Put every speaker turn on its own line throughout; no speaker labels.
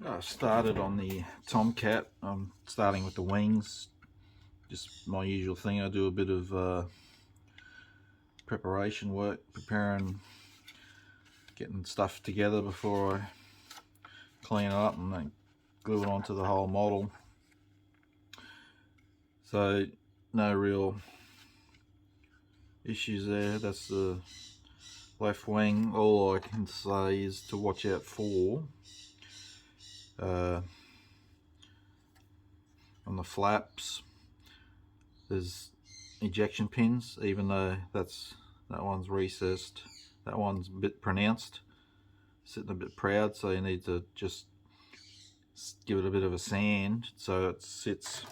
I started on the Tomcat. I'm starting with the wings. Just my usual thing. I do a bit of preparation work, getting stuff together before I clean it up and then glue it onto the whole model. So no real issues there. That's the left wing. All I can say is to watch out for on the flaps. There's ejection pins, even though that one's recessed. That one's a bit pronounced, sitting a bit proud, so you need to just give it a bit of a sand so it sits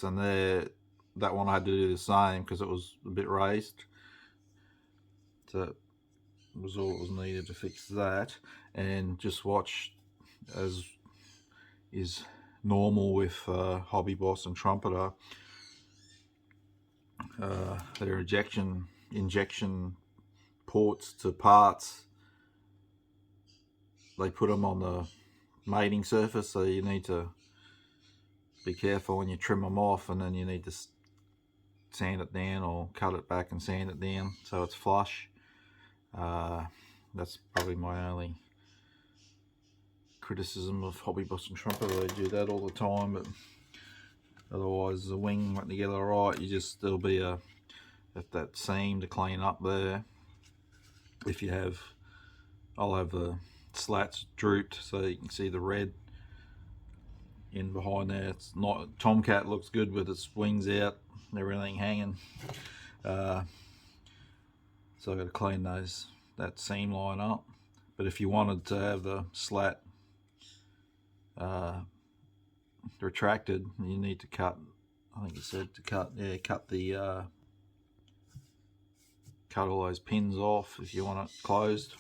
in there. That one I had to do the same because it was a bit raised, so that was all that was needed to fix that. And just watch, as is normal with Hobby Boss and Trumpeter, their injection ports to parts, they put them on the mating surface, so you need to be careful when you trim them off, and then you need to sand it down or cut it back and sand it down so it's flush. That's probably my only criticism of Hobby Boss and Trumpeter. They do that all the time, but otherwise the wing went together right. There'll be that seam to clean up there. If you have, I'll have the slats drooped so you can see the red in behind there. It's not, Tomcat looks good with its wings out and everything hanging. So I've got to clean that seam line up. But if you wanted to have the slat retracted, you need to cut, I think it said to cut all those pins off if you want it closed.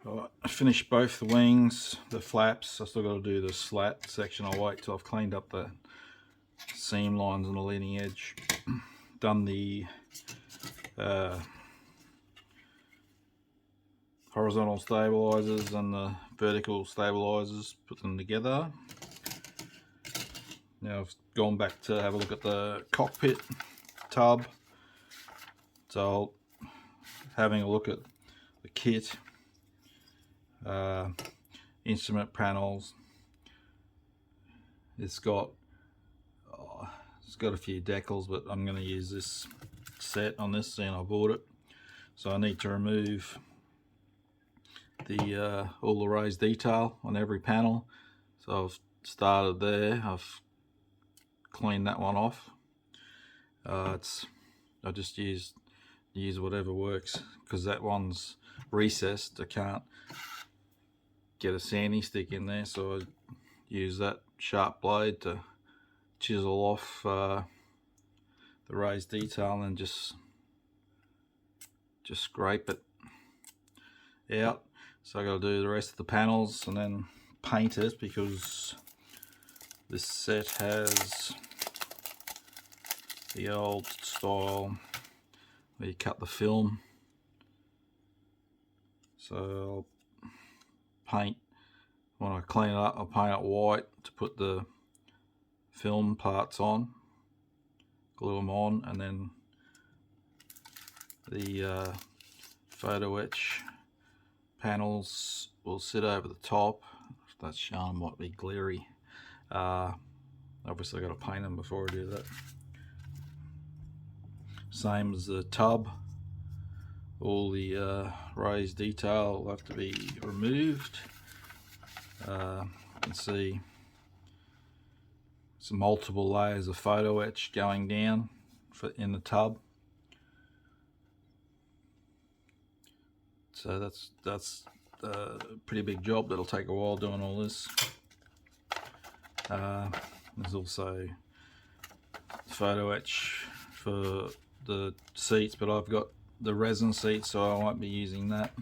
Alright, I finished both the wings, the flaps. I still got to do the slat section. I'll wait till I've cleaned up the seam lines on the leading edge. Done the horizontal stabilisers and the vertical stabilisers, put them together. Now I've gone back to have a look at the cockpit tub. So having a look at the kit, instrument panels. It's got a few decals, but I'm going to use this set on this, and I bought it. So I need to remove all the raised detail on every panel. So I've started there. I've cleaned that one off. I just use whatever works, because that one's recessed. I can't get a sanding stick in there, so I use that sharp blade to chisel off the raised detail and just scrape it out. So I got to do the rest of the panels and then paint it, because this set has the old style where you cut the film. So I'll paint, when I clean it up, I'll paint it white to put the film parts on, glue them on, and then the photo etch panels will sit over the top. If that's shown, might be glary. Obviously I got to paint them before I do that. Same as the tub, all the raised detail will have to be removed. You can see some multiple layers of photo etch going down in the tub. So that's a pretty big job. That'll take a while doing all this. There's also photo etch for the seats, but I've got the resin seat, so I won't be using that.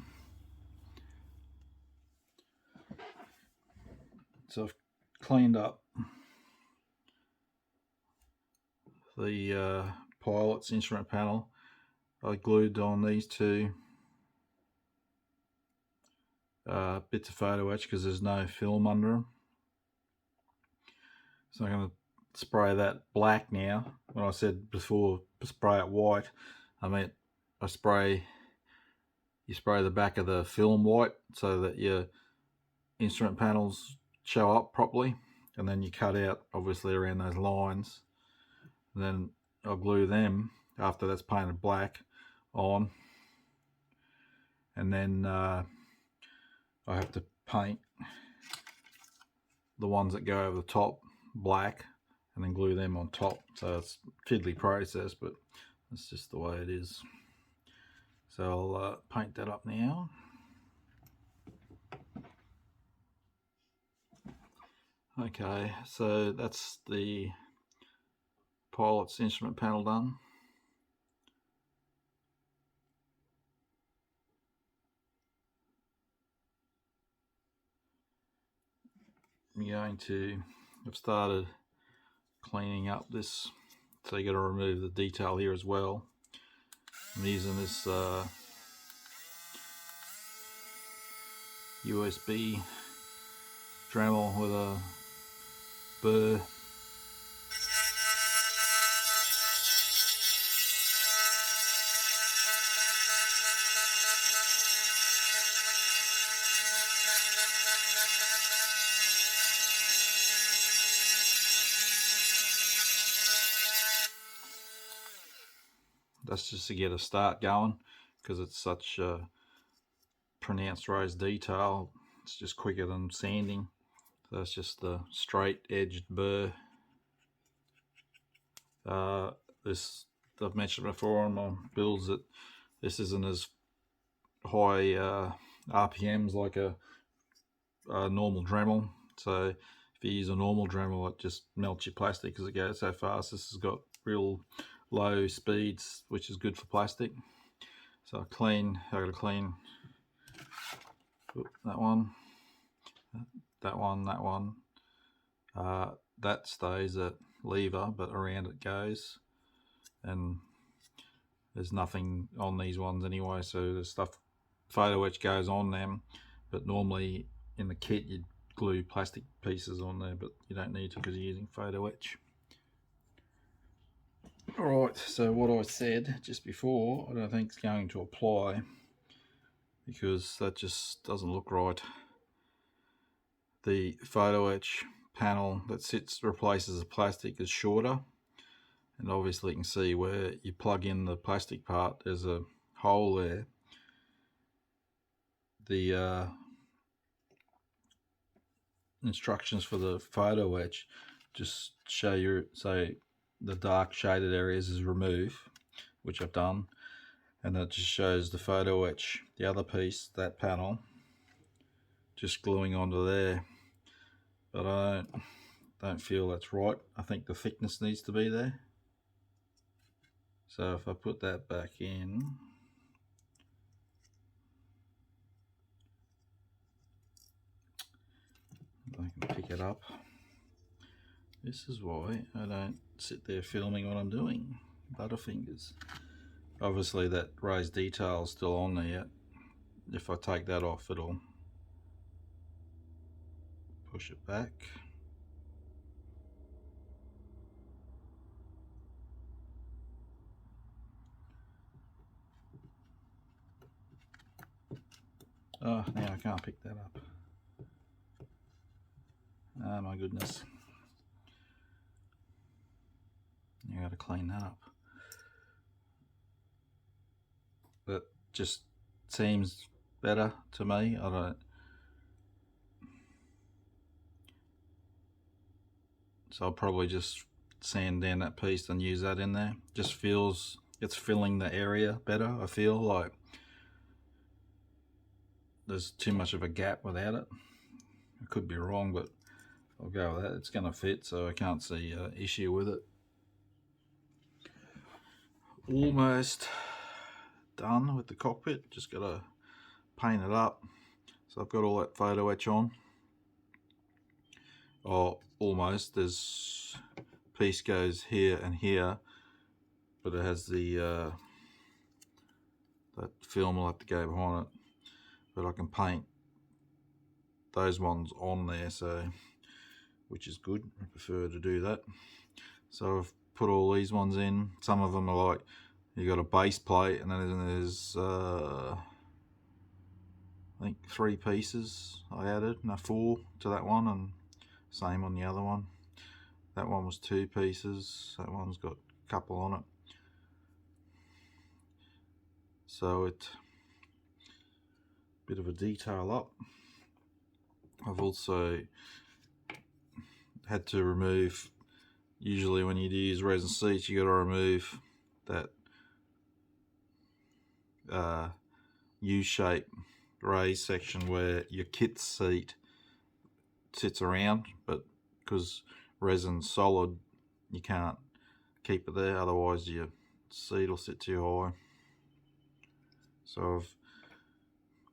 So I've cleaned up the pilot's instrument panel. I glued on these two bits of photo etch because there's no film under them. So I'm going to spray that black now. When I said before spray it white, I meant you spray the back of the film white so that your instrument panels show up properly, and then you cut out obviously around those lines, and then I'll glue them after that's painted black on, and then I have to paint the ones that go over the top black and then glue them on top. So it's a fiddly process, but that's just the way it is. So I'll paint that up now. Okay, so that's the pilot's instrument panel done. I've started cleaning up this, so you got to remove the detail here as well. I'm using this USB Dremel with a burr. That's just to get a start going, because it's such a pronounced raised detail. It's just quicker than sanding. So that's just the straight edged burr. This, I've mentioned before on my builds that this isn't as high RPMs like a normal Dremel. So if you use a normal Dremel, it just melts your plastic because it goes so fast. This has got real low speeds, which is good for plastic. So I got to clean that one, that one. That stays at lever, but around it goes, and there's nothing on these ones anyway, so the stuff photo etch goes on them, but normally in the kit you'd glue plastic pieces on there, but you don't need to because you're using photo etch. Alright, so what I said just before, I don't think it's going to apply because that just doesn't look right. The photo etch panel that replaces the plastic is shorter, and obviously you can see where you plug in the plastic part, there's a hole there. The instructions for the photo etch just show you, say the dark shaded areas is remove, which I've done, and that just shows the photo etch, the other piece, that panel, just gluing onto there. But I don't feel that's right. I think the thickness needs to be there. So if I put that back in, I can pick it up. This is why I don't sit there filming what I'm doing. Butterfingers. Obviously that raised detail is still on there. If I take that off, it'll push it back. Oh, now I can't pick that up. Oh my goodness. You got to clean that up. That just seems better to me. I don't. So I'll probably just sand down that piece and use that in there. Just feels it's filling the area better. I feel like there's too much of a gap without it. I could be wrong, but I'll go with that. It's going to fit, so I can't see an issue with it. Almost done with the cockpit. Just got to paint it up. So I've got all that photo etch on. Oh, almost. There's piece goes here and here, but it has the that film will have to go behind it, but I can paint those ones on there, so which is good. I prefer to do that. So I've put all these ones in. Some of them are like, you got a base plate, and then there's I think 3 pieces I added, no 4 to that one, and same on the other one. That one was 2 pieces, that one's got a couple on it. So it's a bit of a detail up. I've also had to remove, usually when you use resin seats, you got to remove that U-shape raised section where your kit seat sits around, but because resin's solid, you can't keep it there, otherwise your seat will sit too high. So I've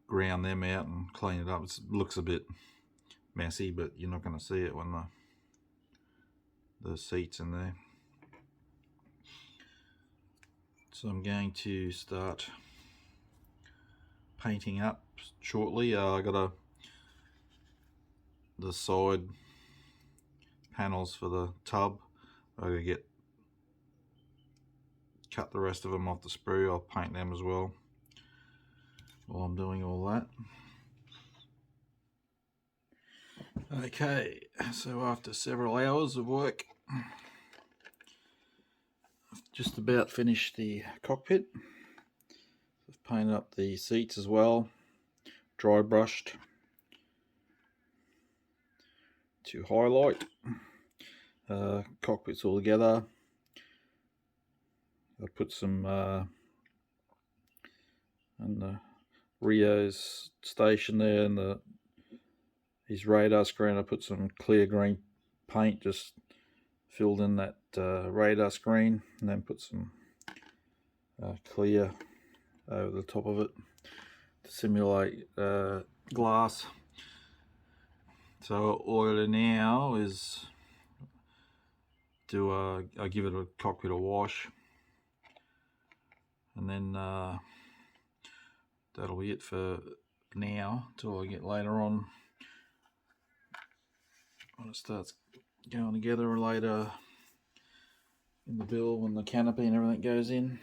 ground them out and cleaned it up. It looks a bit messy, but you're not going to see it when the seat's in there. So I'm going to start painting up shortly. I got the side panels for the tub. I gotta cut the rest of them off the sprue. I'll paint them as well while I'm doing all that. Okay, so after several hours of work, I've just about finished the cockpit. I've painted up the seats as well, dry brushed to highlight. Cockpits all together. I put some on the Rio's station there, and his radar screen. I put some clear green paint, just filled in that radar screen, and then put some clear over the top of it to simulate glass. So all I do now is I give it a cockpit a wash, and then that'll be it for now until I get later on when it starts going together later in the build when the canopy and everything goes in.